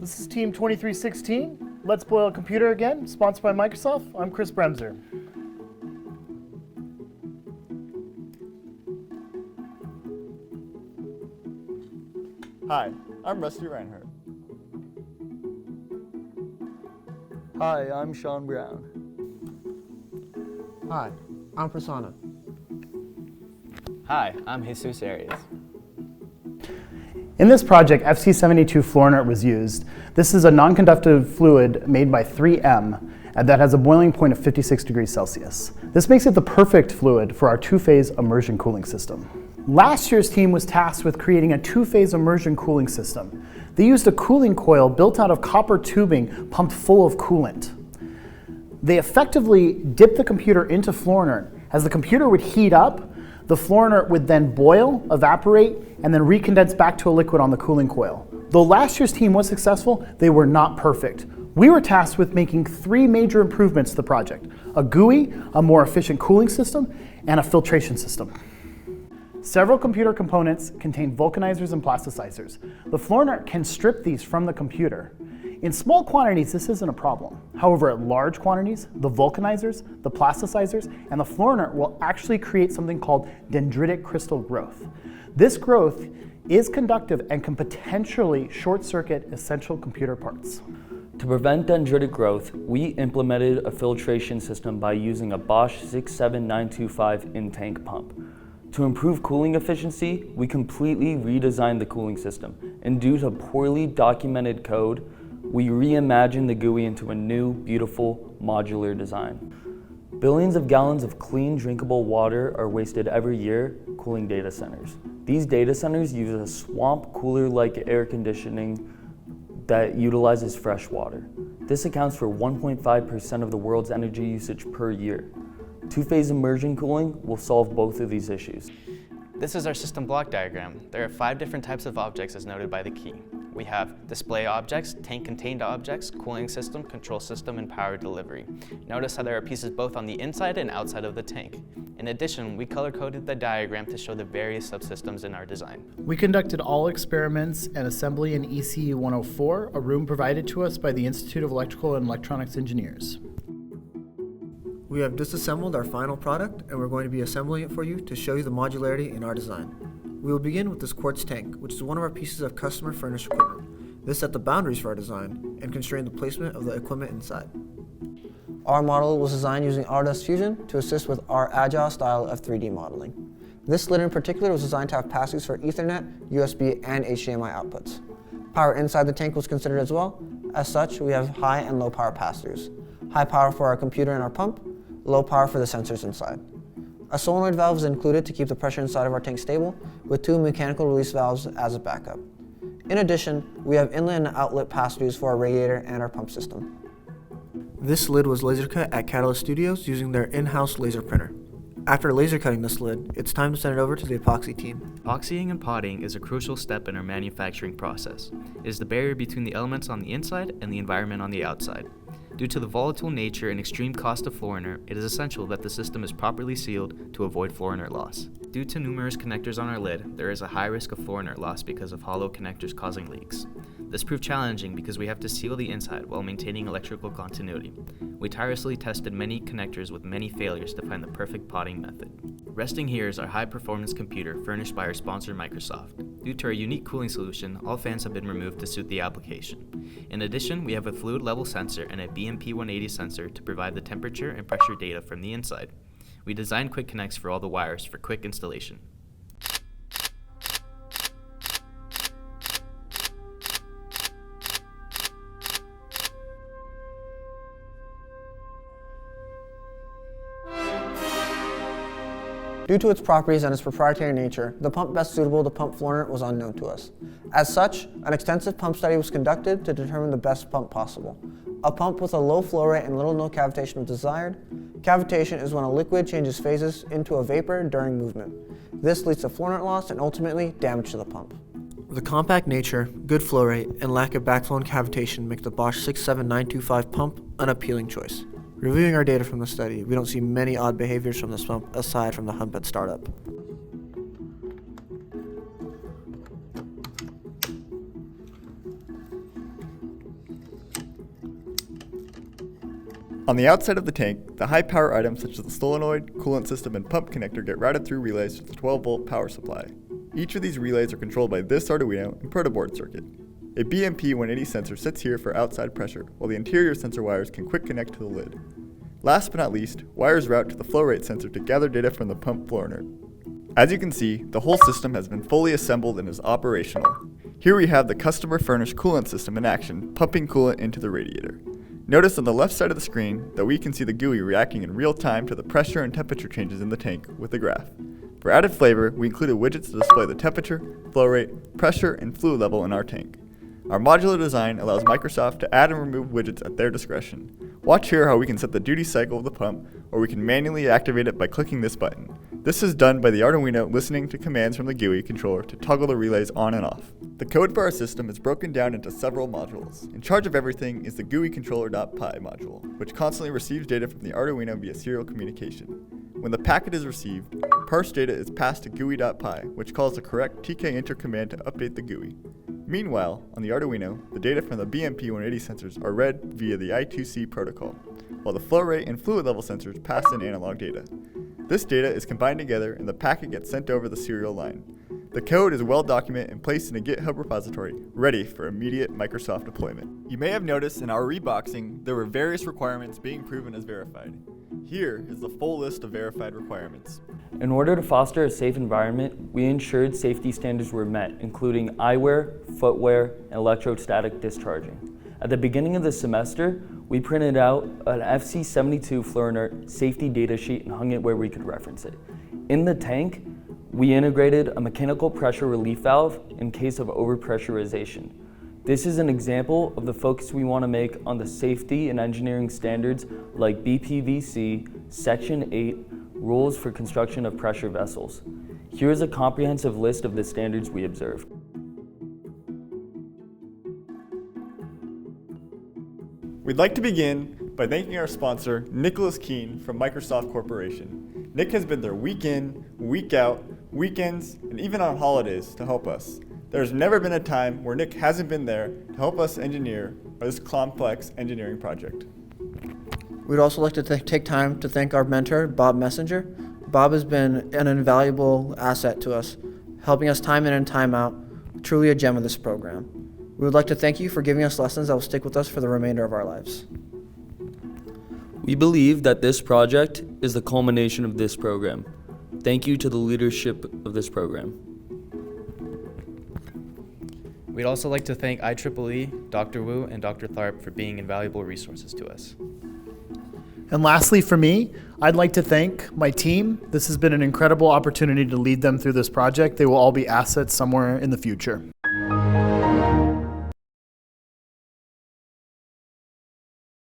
This is Team 2316. Let's Boil a Computer again, sponsored by Microsoft. I'm Chris Bremser. Hi, I'm Rusty Reinhardt. Hi, I'm Sean Brown. Hi, I'm Prasanna. Hi, I'm Jesus Arias. In this project, FC72 Fluorinator was used. This is a non-conductive fluid made by 3M that has a boiling point of 56 degrees Celsius. This makes it the perfect fluid for our two-phase immersion cooling system. Last year's team was tasked with creating a two-phase immersion cooling system. They used a cooling coil built out of copper tubing pumped full of coolant. They effectively dipped the computer into Fluorinator. As the computer would heat up, the Fluorinator would then boil, evaporate, and then recondense back to a liquid on the cooling coil. Though last year's team was successful, they were not perfect. We were tasked with making 3 major improvements to the project: a GUI, a more efficient cooling system, and a filtration system. Several computer components contain vulcanizers and plasticizers. The Fluorinator can strip these from the computer. In small quantities, this isn't a problem. However, at large quantities, the vulcanizers, the plasticizers, and the Fluorinator will actually create something called dendritic crystal growth. This growth is conductive and can potentially short-circuit essential computer parts. To prevent dendritic growth, we implemented a filtration system by using a Bosch 67925 in-tank pump. To improve cooling efficiency, we completely redesigned the cooling system, and due to poorly documented code, we reimagined the GUI into a new, beautiful, modular design. Billions of gallons of clean, drinkable water are wasted every year cooling data centers. These data centers use a swamp cooler-like air conditioning that utilizes fresh water. This accounts for 1.5% of the world's energy usage per year. Two-phase immersion cooling will solve both of these issues. This is our system block diagram. There are 5 different types of objects as noted by the key. We have display objects, tank-contained objects, cooling system, control system, and power delivery. Notice how there are pieces both on the inside and outside of the tank. In addition, we color-coded the diagram to show the various subsystems in our design. We conducted all experiments and assembly in ECE 104, a room provided to us by the Institute of Electrical and Electronics Engineers. We have disassembled our final product, and we're going to be assembling it for you to show you the modularity in our design. We will begin with this quartz tank, which is one of our pieces of customer furnished equipment. This set the boundaries for our design and constrained the placement of the equipment inside. Our model was designed using Autodesk Fusion to assist with our agile style of 3D modeling. This lid in particular was designed to have pass-throughs for Ethernet, USB, and HDMI outputs. Power inside the tank was considered as well. As such, we have high and low power pass-throughs. High power for our computer and our pump, low power for the sensors inside. A solenoid valve is included to keep the pressure inside of our tank stable, with 2 mechanical release valves as a backup. In addition, we have inlet and outlet pass-throughs for our radiator and our pump system. This lid was laser cut at Catalyst Studios using their in-house laser printer. After laser cutting this lid, it's time to send it over to the epoxy team. Epoxying and potting is a crucial step in our manufacturing process. It is the barrier between the elements on the inside and the environment on the outside. Due to the volatile nature and extreme cost of Fluorinator, it is essential that the system is properly sealed to avoid Fluorinator loss. Due to numerous connectors on our lid, there is a high risk of Fluorinator loss because of hollow connectors causing leaks. This proved challenging because we have to seal the inside while maintaining electrical continuity. We tirelessly tested many connectors with many failures to find the perfect potting method. Resting here is our high-performance computer furnished by our sponsor Microsoft. Due to our unique cooling solution, all fans have been removed to suit the application. In addition, we have a fluid level sensor and a BMP 180 sensor to provide the temperature and pressure data from the inside. We designed quick connects for all the wires for quick installation. Due to its properties and its proprietary nature, the pump best suitable to pump Fluorinator was unknown to us. As such, an extensive pump study was conducted to determine the best pump possible. A pump with a low flow rate and little to no cavitation was desired. Cavitation is when a liquid changes phases into a vapor during movement. This leads to Fluorinator loss and ultimately damage to the pump. The compact nature, good flow rate, and lack of backflow and cavitation make the Bosch 67925 pump an appealing choice. Reviewing our data from the study, we don't see many odd behaviors from this pump aside from the hump at startup. On the outside of the tank, the high power items such as the solenoid, coolant system, and pump connector get routed through relays to the 12-volt power supply. Each of these relays are controlled by this Arduino and protoboard circuit. A BMP 180 sensor sits here for outside pressure, while the interior sensor wires can quick connect to the lid. Last but not least, wires route to the flow rate sensor to gather data from the pump floor node. As you can see, the whole system has been fully assembled and is operational. Here we have the customer furnished coolant system in action, pumping coolant into the radiator. Notice on the left side of the screen that we can see the GUI reacting in real time to the pressure and temperature changes in the tank with the graph. For added flavor, we included widgets to display the temperature, flow rate, pressure, and fluid level in our tank. Our modular design allows Microsoft to add and remove widgets at their discretion. Watch here how we can set the duty cycle of the pump, or we can manually activate it by clicking this button. This is done by the Arduino listening to commands from the GUI controller to toggle the relays on and off. The code for our system is broken down into several modules. In charge of everything is the GUI controller.py module, which constantly receives data from the Arduino via serial communication. When the packet is received, parsed data is passed to GUI.py, which calls the correct tk-enter command to update the GUI. Meanwhile, on the Arduino, the data from the BMP 180 sensors are read via the I2C protocol, while the flow rate and fluid level sensors pass in analog data. This data is combined together and the packet gets sent over the serial line. The code is well documented and placed in a GitHub repository, ready for immediate Microsoft deployment. You may have noticed in our reboxing, there were various requirements being proven as verified. Here is the full list of verified requirements. In order to foster a safe environment, we ensured safety standards were met, including eyewear, footwear, and electrostatic discharging. At the beginning of the semester, we printed out an FC72 Fluoriner safety data sheet and hung it where we could reference it. In the tank, we integrated a mechanical pressure relief valve in case of overpressurization. This is an example of the focus we want to make on the safety and engineering standards like BPVC, Section 8, rules for construction of pressure vessels. Here is a comprehensive list of the standards we observed. We'd like to begin by thanking our sponsor, Nicholas Keene from Microsoft Corporation. Nick has been there week in, week out, weekends, and even on holidays to help us. There's never been a time where Nick hasn't been there to help us engineer this complex engineering project. We'd also like to take time to thank our mentor, Bob Messenger. Bob has been an invaluable asset to us, helping us time in and time out, truly a gem of this program. We would like to thank you for giving us lessons that will stick with us for the remainder of our lives. We believe that this project is the culmination of this program. Thank you to the leadership of this program. We'd also like to thank IEEE, Dr. Wu, and Dr. Tharp for being invaluable resources to us. And lastly, for me, I'd like to thank my team. This has been an incredible opportunity to lead them through this project. They will all be assets somewhere in the future.